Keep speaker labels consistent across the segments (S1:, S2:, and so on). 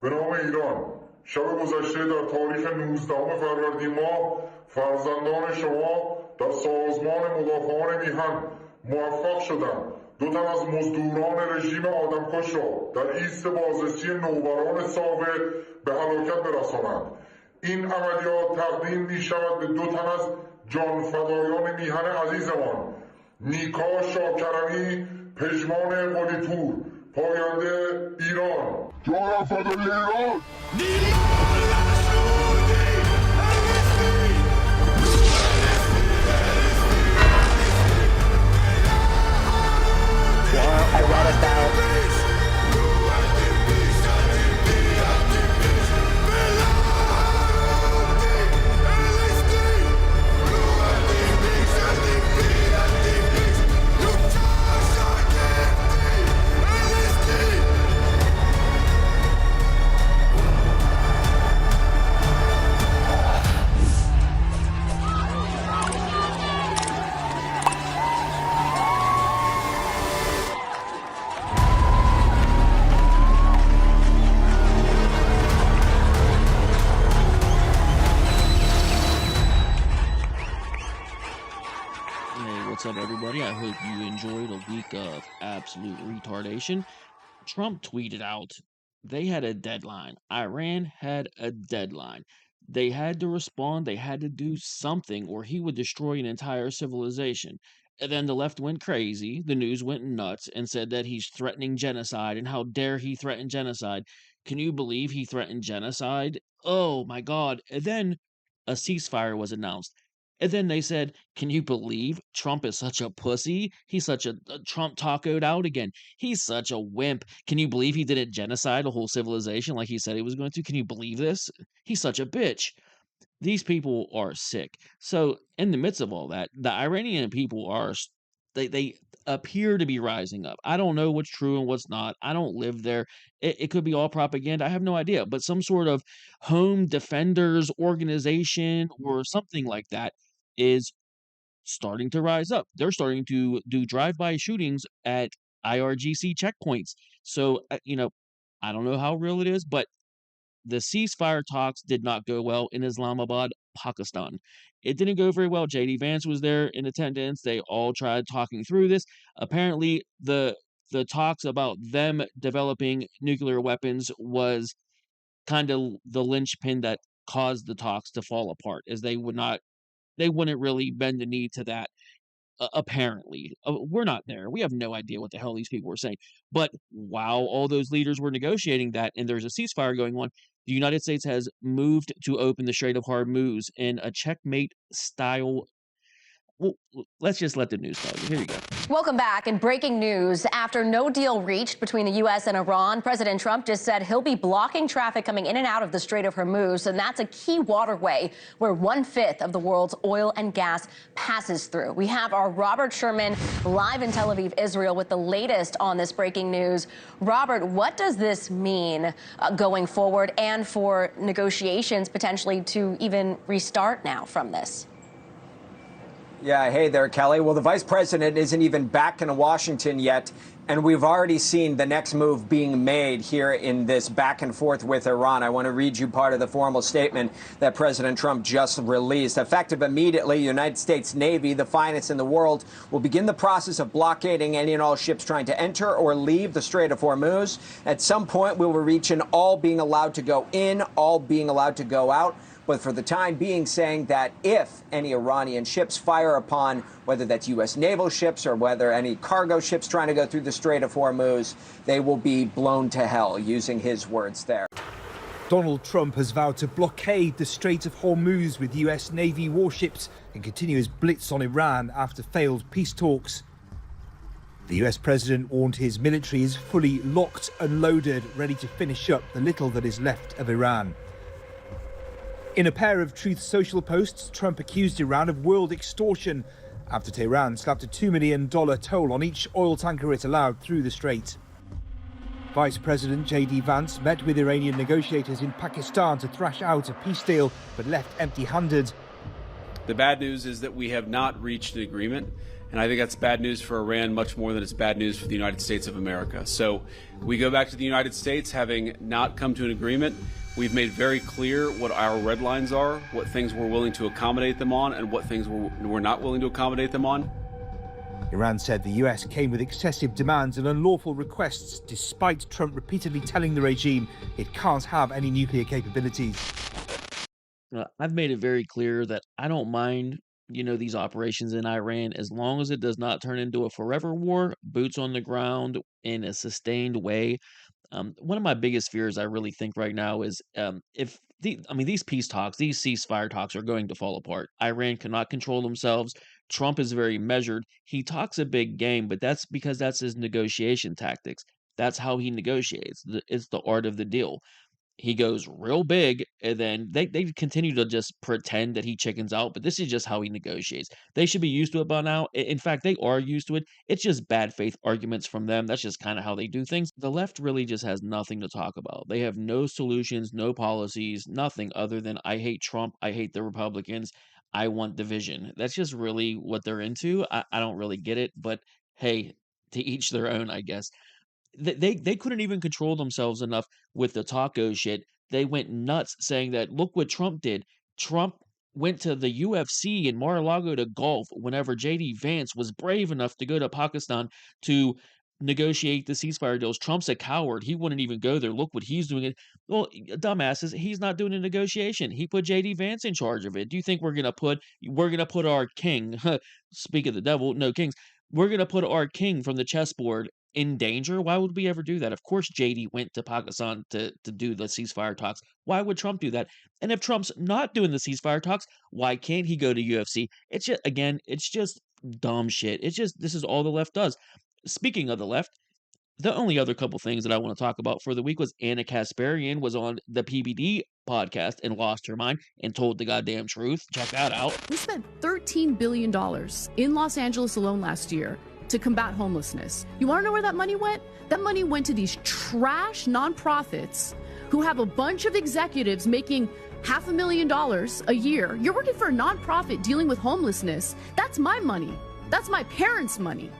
S1: به نام ایران شب گذشته در تاریخ 19 فروردین ماه فرزندان شما در سازمان مدافعان میهن موفق شدند 2 تن از مزدوران رژیم آدمکش را در ایست بازرسی نوبران ثابت به هلاکت برسانند. این عملیات تقدیم می شود به 2 تن از جانفدایان میهن عزیزمان، نیکا شاکرمی، پژمان قلی‌پور، پاینده ایران. جان فدای ایران!
S2: I read about
S3: What's up, everybody? I hope you enjoyed a week of absolute retardation. Trump tweeted out they had a deadline. Iran had a deadline. They had to respond. They had to do something, or he would destroy an entire civilization. And then the left went crazy. The news went nuts and said that he's threatening genocide. And how dare he threaten genocide? Can you believe he threatened genocide? Oh my God. And then a ceasefire was announced. And then they said, can you believe Trump is such a pussy? He's such a Trump tacoed out again. He's such a wimp. Can you believe he didn't genocide a whole civilization like he said he was going to? Can you believe this? He's such a bitch. These people are sick. So in the midst of all that, the Iranian people are, they appear to be rising up. I don't know what's true and what's not. I don't live there. It could be all propaganda. I have no idea. But some sort of home defenders organization or something like that is starting to rise up. They're starting to do drive-by shootings at IRGC checkpoints. So, I don't know how real it is, but the ceasefire talks did not go well in Islamabad, Pakistan. It didn't go very well. J.D. Vance was there in attendance. They all tried talking through this. Apparently, the talks about them developing nuclear weapons was kind of the linchpin that caused the talks to fall apart, as they wouldn't really bend the knee to that. Apparently, we're not there. We have no idea what the hell these people were saying. But while all those leaders were negotiating that, and there's a ceasefire going on, the United States has moved to open the Strait of Hormuz in a checkmate style. Well, let's just let the news tell you. Here you go.
S4: Welcome back. In breaking news, after no deal reached between the U.S. and Iran, President Trump just said he'll be blocking traffic coming in and out of the Strait of Hormuz, and that's a key waterway where 1/5 of the world's oil and gas passes through. We have our Robert Sherman live in Tel Aviv, Israel, with the latest on this breaking news. Robert, what does this mean going forward and for negotiations potentially to even restart now from this?
S2: Yeah, hey there, Kelly. Well, the vice president isn't even back in Washington yet, and we've already seen the next move being made here in this back and forth with Iran. I want to read you part of the formal statement that President Trump just released. Effective immediately, United States Navy, the finest in the world, will begin the process of blockading any and all ships trying to enter or leave the Strait of Hormuz. At some point, we will reach an all being allowed to go in, all being allowed to go out. But for the time being, saying that if any Iranian ships fire upon, whether that's U.S. naval ships or whether any cargo ships trying to go through the Strait of Hormuz, they will be blown to hell, using his words there.
S5: Donald Trump has vowed to blockade the Strait of Hormuz with U.S. Navy warships and continue his blitz on Iran after failed peace talks. The U.S. president warned his military is fully locked and loaded, ready to finish up the little that is left of Iran. In a pair of Truth Social posts, Trump accused Iran of world extortion after Tehran slapped a $2 million toll on each oil tanker it allowed through the strait. Vice President J.D. Vance met with Iranian negotiators in Pakistan to thrash out a peace deal, but left empty-handed.
S6: The bad news is that we have not reached an agreement, and I think that's bad news for Iran much more than it's bad news for the United States of America. So we go back to the United States having not come to an agreement. We've made very clear what our red lines are, what things we're willing to accommodate them on, and what things we're not willing to accommodate them on.
S5: Iran said the US came with excessive demands and unlawful requests, despite Trump repeatedly telling the regime it can't have any nuclear capabilities.
S3: I've made it very clear that I don't mind, these operations in Iran as long as it does not turn into a forever war, boots on the ground in a sustained way. One of my biggest fears, I really think right now, is if these peace talks, these ceasefire talks are going to fall apart. Iran cannot control themselves. Trump is very measured. He talks a big game, but that's because that's his negotiation tactics. That's how he negotiates. It's the art of the deal. He goes real big, and then they continue to just pretend that he chickens out, but this is just how he negotiates. They should be used to it by now. In fact, they are used to it. It's just bad faith arguments from them. That's just kind of how they do things. The left really just has nothing to talk about. They have no solutions, no policies, nothing other than I hate Trump, I hate the Republicans, I want division. That's just really what they're into. I don't really get it, but hey, to each their own, I guess. They couldn't even control themselves enough with the taco shit. They went nuts saying that, look what Trump did. Trump went to the UFC in Mar-a-Lago to golf whenever JD Vance was brave enough to go to Pakistan to negotiate the ceasefire deals. Trump's a coward. He wouldn't even go there. Look what he's doing. Well, dumbasses, he's not doing a negotiation. He put JD Vance in charge of it. Do you think we're gonna put our king, speak of the devil, no kings, we're gonna put our king from the chessboard in danger? Why would we ever do that? Of course, JD went to Pakistan to do the ceasefire talks. Why would Trump do that? And if Trump's not doing the ceasefire talks, why can't he go to UFC? It's just, again, it's just dumb shit. It's just, this is all the left does. Speaking of the left, the only other couple things that I want to talk about for the week was Anna Kasparian was on the PBD podcast and lost her mind and told the goddamn truth. Check that out.
S7: We spent $13 billion in Los Angeles alone last year to combat homelessness. You want to know where that money went? That money went to these trash nonprofits who have a bunch of executives making $500,000 a year. You're working for a nonprofit dealing with homelessness. That's my money. That's my parents' money.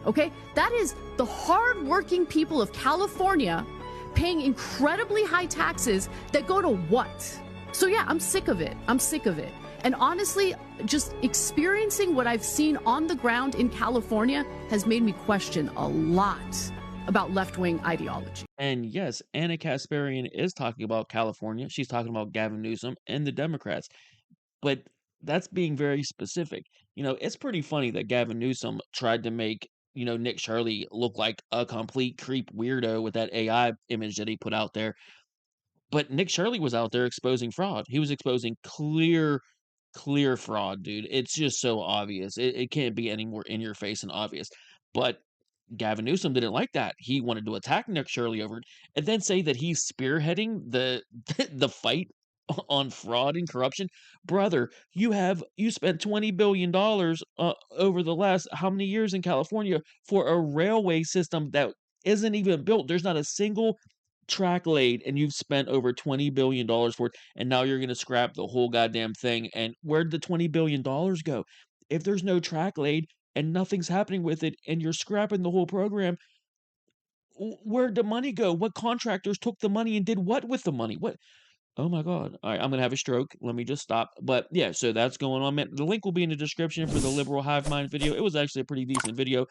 S7: Okay? That is the hardworking people of California paying incredibly high taxes that go to what? So yeah, I'm sick of it. I'm sick of it. And honestly, just experiencing what I've seen on the ground in California has made me question a lot about left-wing ideology.
S3: And yes, Anna Kasparian is talking about California. She's talking about Gavin Newsom and the Democrats. But that's being very specific. It's pretty funny that Gavin Newsom tried to make, Nick Shirley look like a complete creep weirdo with that AI image that he put out there. But Nick Shirley was out there exposing fraud. He was exposing clear fraud, dude. It's just so obvious. It can't be any more in your face and obvious. But Gavin Newsom didn't like that. He wanted to attack Nick Shirley over it and then say that he's spearheading the the fight on fraud and corruption. Brother, you spent $20 billion over the last how many years in California for a railway system that isn't even built. There's not a single track laid, and you've spent over $20 billion for it, and now you're going to scrap the whole goddamn thing. And where'd the $20 billion go? If there's no track laid and nothing's happening with it, and you're scrapping the whole program, where'd the money go? What contractors took the money and did what with the money? What? Oh my God. All right, I'm going to have a stroke. Let me just stop. But yeah, so that's going on, man. The link will be in the description for the Liberal Hive Mind video. It was actually a pretty decent video.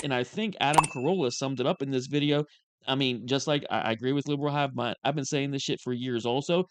S3: And I think Adam Corolla summed it up in this video. I mean, just like I agree with Liberal Hive Mind. I've been saying this shit for years also.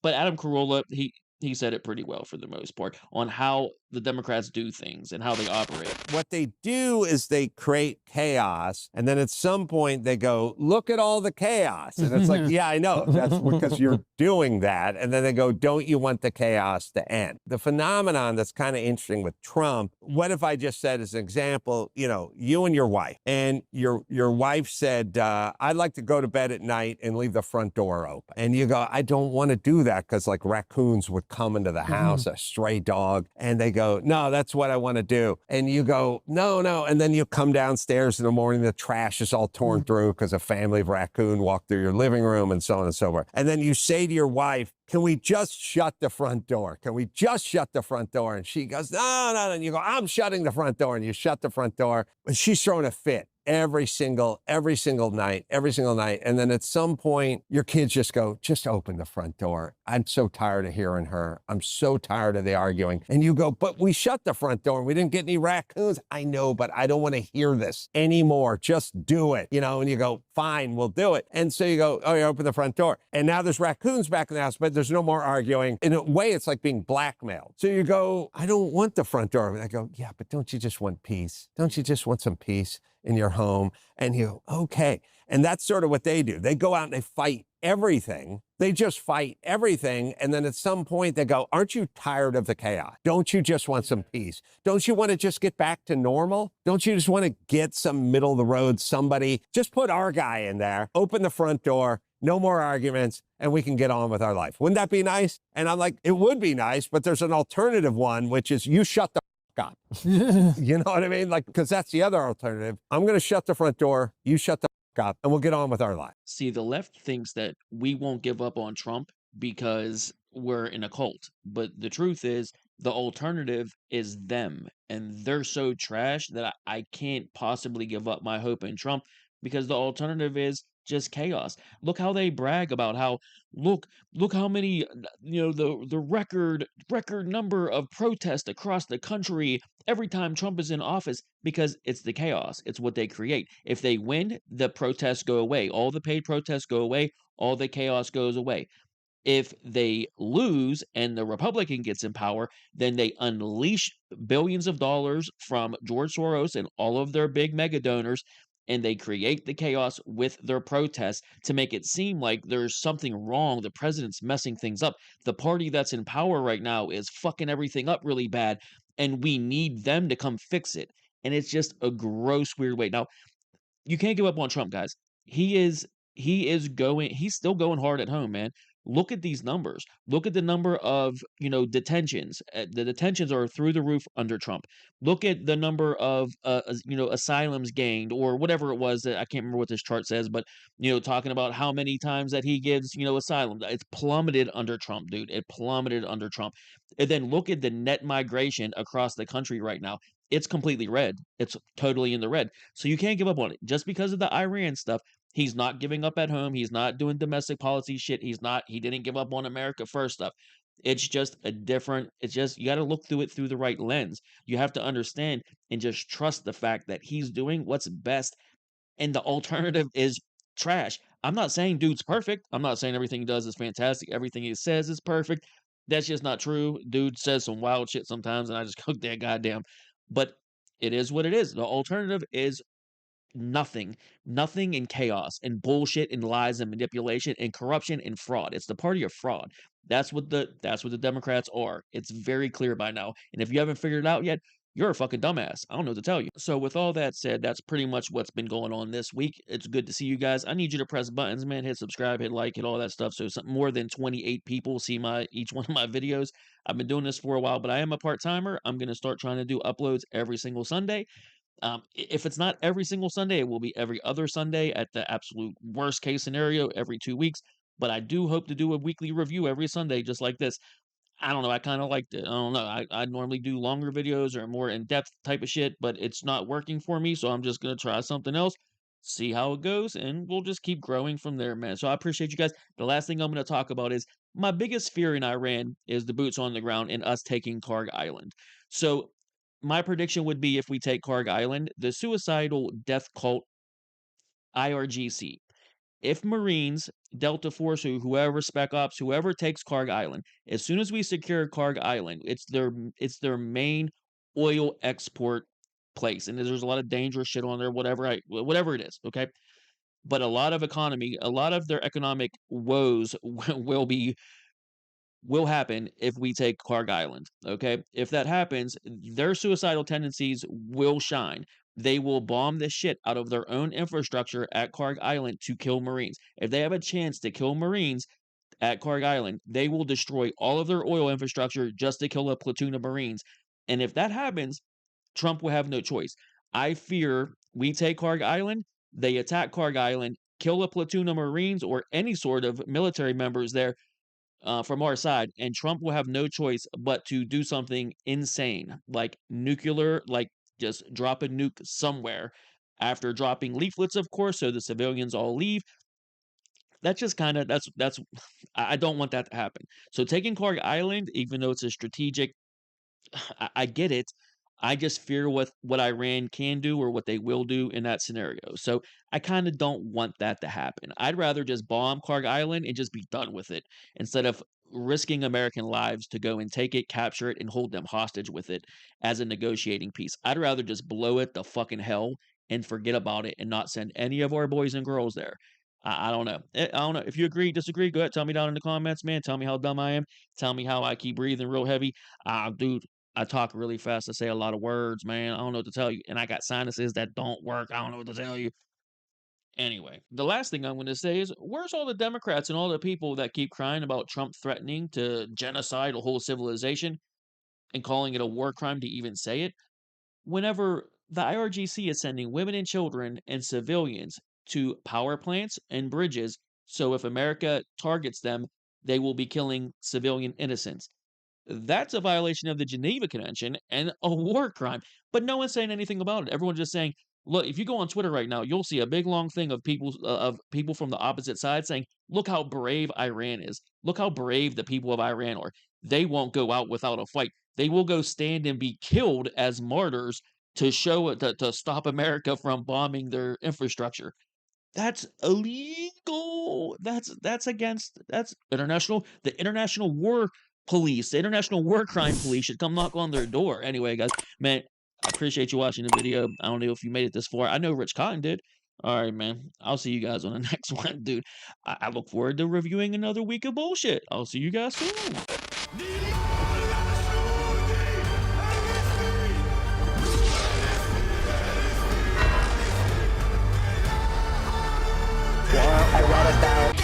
S3: But Adam Corolla, he said it pretty well for the most part on how the Democrats do things and how they operate.
S8: What they do is they create chaos, and then at some point they go, look at all the chaos. And it's like, yeah, I know. That's because you're doing that. And then they go, don't you want the chaos to end? The phenomenon that's kind of interesting with Trump, what if I just said as an example, you and your wife, and your wife said, I'd like to go to bed at night and leave the front door open. And you go, I don't want to do that because like raccoons would come into the house, a stray dog, and they go, no, that's what I want to do. And you go, no. And then you come downstairs in the morning, the trash is all torn through because a family of raccoon walked through your living room and so on and so forth. And then you say to your wife, can we just shut the front door? Can we just shut the front door? And she goes, no, no, no. And you go, I'm shutting the front door. And you shut the front door. And she's throwing a fit every single night. And then at some point, your kids just go, just open the front door. I'm so tired of hearing her. I'm so tired of the arguing. And you go, but we shut the front door and we didn't get any raccoons. I know, but I don't want to hear this anymore. Just do it. And you go, fine, we'll do it. And so you go, oh, you open the front door. And now there's raccoons back in the house, but there's no more arguing. In a way, it's like being blackmailed. So you go, I don't want the front door. And I go, yeah, but don't you just want peace? Don't you just want some peace in your home? And you go, okay. And that's sort of what they do. They go out and they fight everything. They just fight everything. And then at some point they go, aren't you tired of the chaos? Don't you just want some peace? Don't you want to just get back to normal? Don't you just want to get some middle of the road, somebody, just put our guy in there, open the front door, no more arguments, and we can get on with our life. Wouldn't that be nice? And I'm like, it would be nice, but there's an alternative one, which is you shut the up. You know what I mean? Like, because that's the other alternative. I'm going to shut the front door. You shut the up, and we'll get on with our life.
S3: See, the left thinks that we won't give up on Trump because we're in a cult. But the truth is, the alternative is them. And they're so trash that I can't possibly give up my hope in Trump because the alternative is just chaos. Look how they brag about how look how many the record number of protests across the country every time Trump is in office, because it's the chaos. It's what they create. If they win, the protests go away. All the paid protests go away. All the chaos goes away. If they lose and the Republican gets in power, then they unleash billions of dollars from George Soros and all of their big mega donors, and they create the chaos with their protests to make it seem like there's something wrong. The president's messing things up. The party that's in power right now is fucking everything up really bad, and we need them to come fix it. And it's just a gross, weird way. Now, you can't give up on Trump, guys. He's still going hard at home, man. Look at these numbers. Look at the number of, detentions. The detentions are through the roof under Trump. Look at the number of, asylums gained or whatever it was. That I can't remember what this chart says, but, talking about how many times that he gives, asylum. It's plummeted under Trump, dude. It plummeted under Trump. And then look at the net migration across the country right now. It's completely red. It's totally in the red. So you can't give up on it. Just because of the Iran stuff, he's not giving up at home. He's not doing domestic policy shit. He didn't give up on America first stuff. It's just you got to look through it through the right lens. You have to understand and just trust the fact that he's doing what's best. And the alternative is trash. I'm not saying dude's perfect. I'm not saying everything he does is fantastic. Everything he says is perfect. That's just not true. Dude says some wild shit sometimes, and I just cook that goddamn. But it is what it is. The alternative is nothing and chaos and bullshit and lies and manipulation and corruption and fraud. It's the party of fraud. That's what the Democrats are. It's very clear by now. And if you haven't figured it out yet, you're a fucking dumbass. I don't know what to tell you. So with all that said, that's pretty much what's been going on this week. It's good to see you guys. I need you to press buttons, man. Hit subscribe, hit like, hit all that stuff. So more than 28 people see each one of my videos. I've been doing this for a while, but I am a part-timer. I'm going to start trying to do uploads every single Sunday. If it's not every single Sunday, it will be every other Sunday at the absolute worst case scenario, every 2 weeks. But I do hope to do a weekly review every Sunday, just like this. I don't know. I kind of liked it. I don't know. I normally do longer videos or more in-depth type of shit, but it's not working for me. So I'm just going to try something else, see how it goes, and we'll just keep growing from there, man. So I appreciate you guys. The last thing I'm going to talk about is my biggest fear in Iran is the boots on the ground and us taking Kharg Island. So my prediction would be if we take Kharg Island, the suicidal death cult IRGC. If Marines, Delta Force, or whoever, Spec Ops, whoever takes Kharg Island, as soon as we secure Kharg Island, it's their main oil export place, and there's a lot of dangerous shit on there, whatever it is, okay? But a lot of their economic woes will happen if we take Kharg Island, okay? If that happens, their suicidal tendencies will shine. They will bomb the shit out of their own infrastructure at Kharg Island to kill Marines. If they have a chance to kill Marines at Kharg Island, they will destroy all of their oil infrastructure just to kill a platoon of Marines. And if that happens, Trump will have no choice. I fear we take Kharg Island, they attack Kharg Island, kill a platoon of Marines or any sort of military members there. from our side, and Trump will have no choice but to do something insane, like nuclear, like just drop a nuke somewhere after dropping leaflets, of course, so the civilians all leave. That's just kind of that's I don't want that to happen. So taking Kharg Island, even though it's a strategic, I get it. I just fear what Iran can do or what they will do in that scenario. So I kind of don't want that to happen. I'd rather just bomb Kharg Island and just be done with it instead of risking American lives to go and take it, capture it, and hold them hostage with it as a negotiating piece. I'd rather just blow it the fucking hell and forget about it and not send any of our boys and girls there. I don't know. I don't know. If you agree, disagree, go ahead. Tell me down in the comments, man. Tell me how dumb I am. Tell me how I keep breathing real heavy. Dude, I talk really fast. I say a lot of words, man. I don't know what to tell you. And I got sinuses that don't work. I don't know what to tell you. Anyway, the last thing I'm going to say is where's all the Democrats and all the people that keep crying about Trump threatening to genocide a whole civilization and calling it a war crime to even say it? Whenever the IRGC is sending women and children and civilians to power plants and bridges, so if America targets them, they will be killing civilian innocents. That's a violation of the Geneva Convention and a war crime. But no one's saying anything about it. Everyone's just saying, look, if you go on Twitter right now, you'll see a big long thing of people from the opposite side saying, look how brave Iran is. Look how brave the people of Iran are. They won't go out without a fight. They will go stand and be killed as martyrs to show to stop America from bombing their infrastructure. That's illegal. That's against the international war police, the international war crime police should come knock on their door. Anyway, guys, man, I appreciate you watching the video. I don't know if you made it this far. I know Rich Cotton did. All right, man. I'll see you guys on the next one, dude. I look forward to reviewing another week of bullshit. I'll see you guys soon.
S9: I read about